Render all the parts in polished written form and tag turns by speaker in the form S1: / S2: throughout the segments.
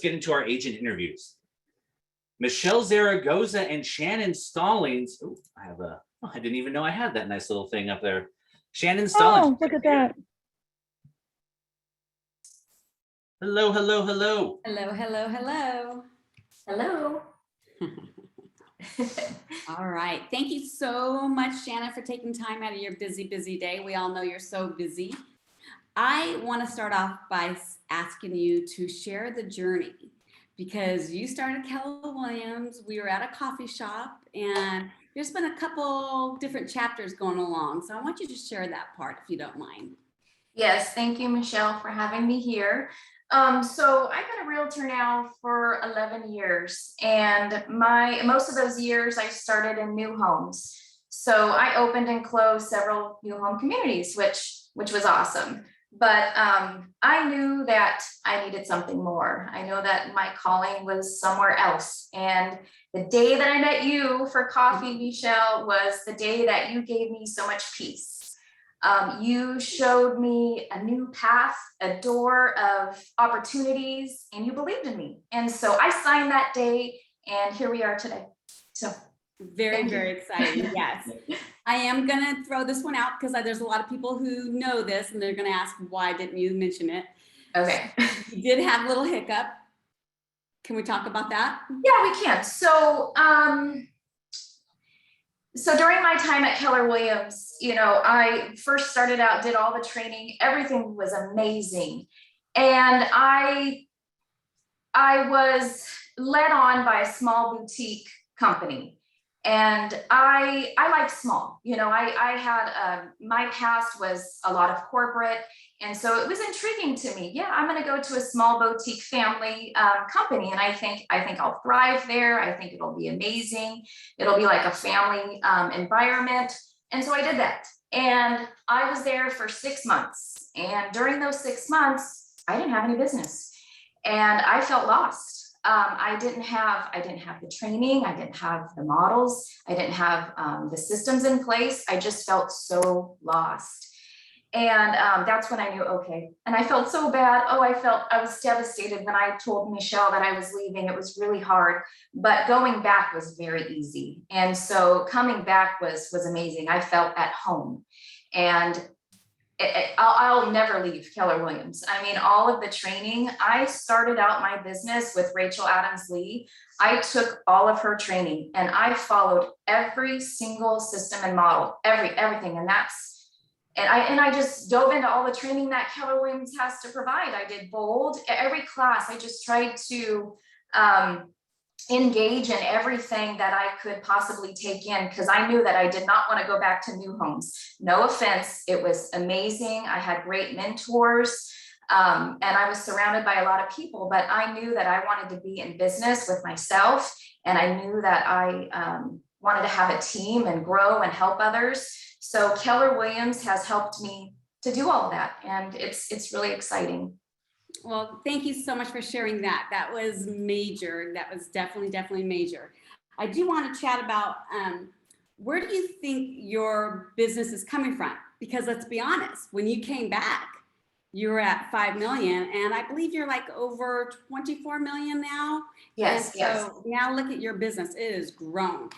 S1: Get into our agent interviews. Michele Zaragoza and Shannon Stallings. Oh, I didn't even know I had that nice little thing up there. Shannon Stallings.
S2: Oh, look at that.
S1: Hello, hello, hello.
S3: Hello, hello, hello.
S4: Hello.
S3: All right. Thank you so much, Shannon, for taking time out of your busy, busy day. We all know you're so busy. I want to start off by asking you to share the journey, because you started Keller Williams. We were at a coffee shop, and there's been a couple different chapters going along. So I want you to share that part, if you don't mind.
S4: Yes, thank you, Michelle, for having me here. So I've been a realtor now for 11 years, and most of those years I started in new homes. So I opened and closed several new home communities, which was awesome. But I knew that I needed something more. I know that my calling was somewhere else. And the day that I met you for coffee, Michelle, was the day that you gave me so much peace. You showed me a new path, a door of opportunities, and you believed in me. And so I signed that day, and here we are today. So
S3: very, very exciting. Yes. I am going to throw this one out because there's a lot of people who know this, and they're going to ask, why didn't you mention it?
S4: Okay.
S3: You did have a little hiccup. Can we talk about that?
S4: Yeah, we can. So during my time at Keller Williams, I first started out, did all the training. Everything was amazing. And I was led on by a small boutique company. And I like small, I had, my past was a lot of corporate. And so it was intriguing to me. Yeah, I'm going to go to a small boutique family company. And I think I'll thrive there. I think it'll be amazing. It'll be like a family environment. And so I did that. And I was there for 6 months. And during those 6 months, I didn't have any business. And I felt lost. I didn't have the training. I didn't have the models. I didn't have the systems in place. I just felt so lost. And that's when I knew, okay. And I felt so bad. I was devastated when I told Michelle that I was leaving. It was really hard, but going back was very easy. And so coming back was amazing. I felt at home, and I'll never leave Keller Williams. I mean, all of the training, I started out my business with Rachel Adams-Lee. I took all of her training, and I followed every single system and model, everything. And I just dove into all the training that Keller Williams has to provide. I did bold, every class. I just tried to engage in everything that I could possibly take in, because I knew that I did not want to go back to new homes. No offense, it was amazing. I had great mentors, and I was surrounded by a lot of people, but I knew that I wanted to be in business with myself, and I knew that I wanted to have a team and grow and help others. So Keller Williams has helped me to do all of that, and it's really exciting.
S3: Well, thank you so much for sharing that. That was major. That was definitely major. I do want to chat about where do you think your business is coming from? Because let's be honest, when you came back, you were at 5 million, and I believe you're like over 24 million now.
S4: Yes,
S3: and so now look at your business; it has grown.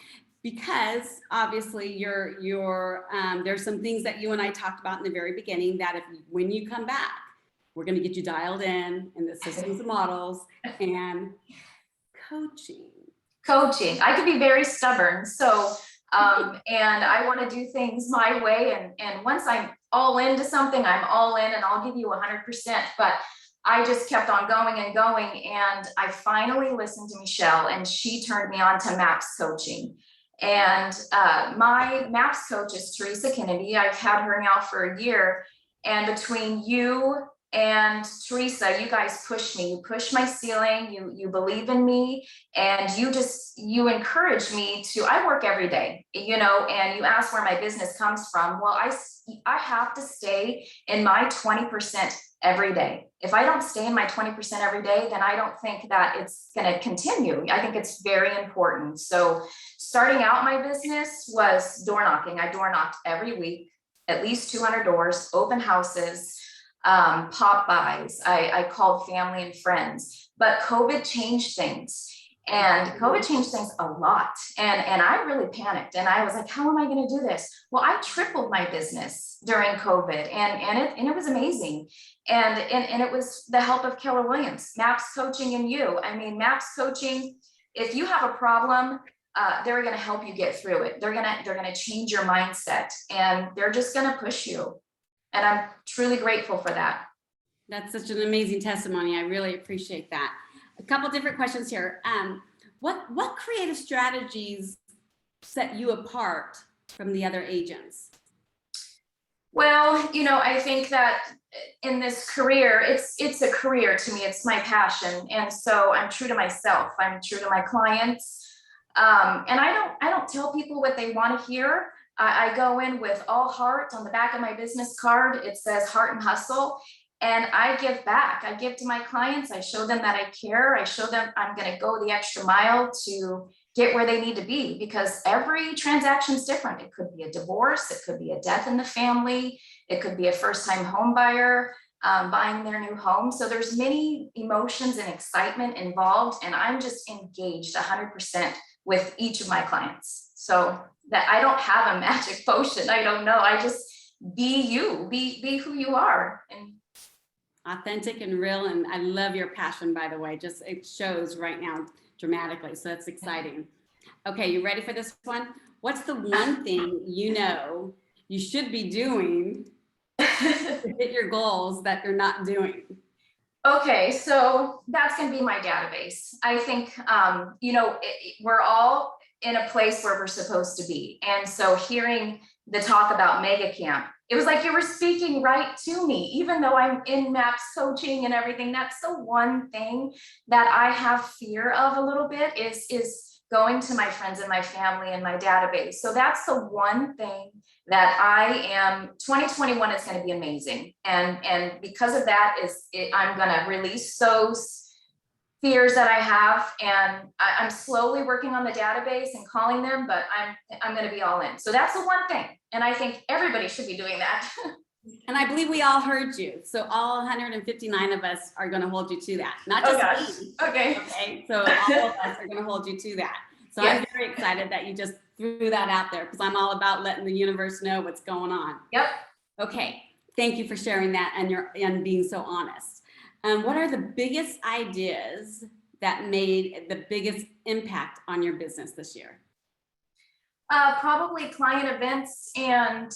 S3: Because obviously there's some things that you and I talked about in the very beginning that when you come back, we're going to get you dialed in the systems and models and coaching. I could be very stubborn. So, and I want to do things my way. And once I'm all into something, I'm all in, and I'll give you 100%. But I just kept on going and going. And I finally listened to Michelle, and she turned me on to MAPS coaching. And my MAPS coach is Teresa Kennedy. I've had her now for a year. And between you and Teresa, you guys push me. You push my ceiling. You believe in me, and you encourage me to. I work every day, and you ask where my business comes from. Well, I have to stay in my 20% every day. If I don't stay in my 20% every day, then I don't think that it's going to continue. I think it's very important. So starting out my business was door knocking. I door knocked every week, at least 200 doors, open houses.
S4: pop buys. I called family and friends, but COVID changed things. And COVID changed things a lot. And I really panicked, and I was like, how am I going to do this? Well, I tripled my business during COVID, and it was amazing. And it was the help of Keller Williams, MAPS Coaching, and you. I mean, MAPS Coaching, if you have a problem, they're going to help you get through it. They're going to change your mindset, and they're just going to push you. And I'm truly grateful for that.
S3: That's such an amazing testimony. I really appreciate that. A couple different questions here. What creative strategies set you apart from the other agents?
S4: Well, I think that in this career, it's a career to me. It's my passion, and so I'm true to myself. I'm true to my clients, and I don't tell people what they want to hear. I go in with all heart. On the back of my business card, it says heart and hustle. And I give back. I give to my clients. I show them that I care. I show them I'm going to go the extra mile to get where they need to be, because every transaction is different. It could be a divorce. It could be a death in the family. It could be a first-time home buyer buying their new home. So there's many emotions and excitement involved. And I'm just engaged 100% with each of my clients. So that I don't have a magic potion. I don't know. I just be you, be who you are. And
S3: authentic and real. And I love your passion, by the way, just it shows right now dramatically. So that's exciting. Okay, you ready for this one? What's the one thing you should be doing to hit your goals that you're not doing?
S4: Okay, so that's going to be my database. I think, we're all in a place where we're supposed to be. And so hearing the talk about Mega Camp, it was like you were speaking right to me, even though I'm in MAPS coaching and everything. That's the one thing that I have fear of a little bit is going to my friends and my family and my database. So that's the one thing that 2021 is going to be amazing. And because of that I'm going to release those fears that I have, and I'm slowly working on the database and calling them, but I'm going to be all in. So that's the one thing. And I think everybody should be doing that.
S3: And I believe we all heard you. So all 159 of us are going to hold you to that. Not just me.
S4: Okay.
S3: Okay. So all of us are going to hold you to that. So yes. I'm very excited that you just threw that out there, because I'm all about letting the universe know what's going on.
S4: Yep.
S3: Okay. Thank you for sharing that and being so honest. What are the biggest ideas that made the biggest impact on your business this year?
S4: Probably client events and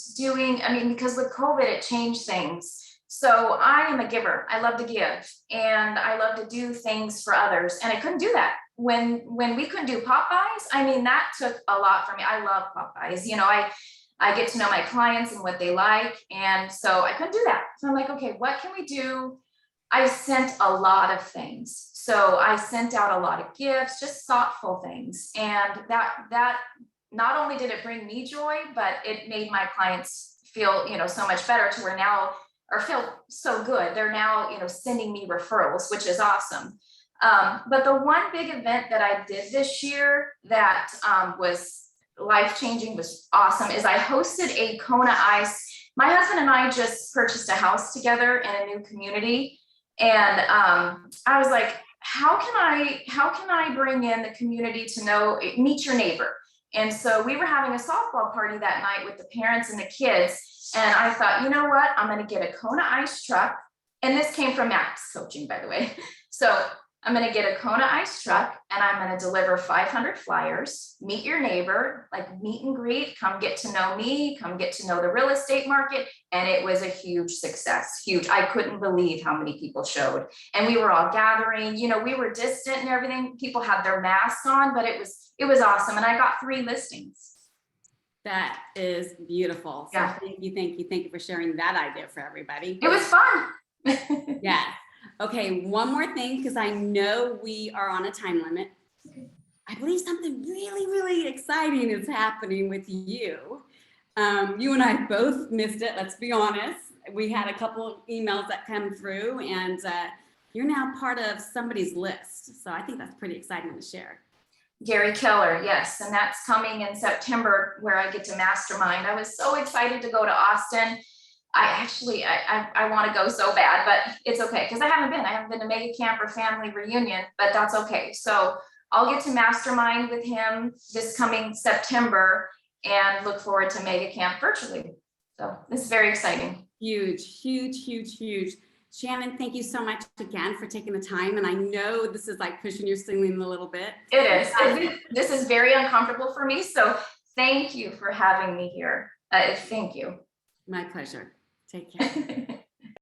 S4: because with COVID, it changed things. So I am a giver. I love to give, and I love to do things for others. And I couldn't do that when we couldn't do pop buys. That took a lot for me. I love pop buys. I get to know my clients and what they like. And so I couldn't do that. So I'm like, okay, what can we do? I sent a lot of things. So I sent out a lot of gifts, just thoughtful things. And that not only did it bring me joy, but it made my clients feel, so much better to where now, or feel so good. They're now, sending me referrals, which is awesome. But the one big event that I did this year that was life-changing, was awesome, is I hosted a Kona Ice. My husband and I just purchased a house together in a new community. And I was like, how can I bring in the community to meet your neighbor? And so we were having a softball party that night with the parents and the kids. And I thought, you know what? I'm going to get a Kona Ice truck. And this came from MAPS Coaching, by the way. So I'm going to get a Kona Ice truck, and I'm going to deliver 500 flyers, meet your neighbor, like meet and greet, come get to know me, come get to know the real estate market. And it was a huge success, huge. I couldn't believe how many people showed. And we were all gathering, we were distant and everything. People had their masks on, but it was awesome. And I got 3 listings.
S3: That is beautiful. So
S4: yeah.
S3: Thank you for sharing that idea for everybody.
S4: It was fun.
S3: Yeah. Okay, one more thing, because I know we are on a time limit. I believe something really, really exciting is happening with you. You and I both missed it, let's be honest. We had a couple of emails that come through, and you're now part of somebody's list. So I think that's pretty exciting to share.
S4: Gary Keller, yes, and that's coming in September, where I get to mastermind. I was so excited to go to Austin. I want to go so bad, but it's okay because I haven't been to Mega Camp or family reunion, but that's okay. So I'll get to mastermind with him this coming September and look forward to Mega Camp virtually. So this is very exciting.
S3: Huge, huge, huge, huge. Shannon, thank you so much again for taking the time. And I know this is like pushing your ceiling a little bit.
S4: It is. This is very uncomfortable for me. So thank you for having me here. Thank you.
S3: My pleasure. Take care.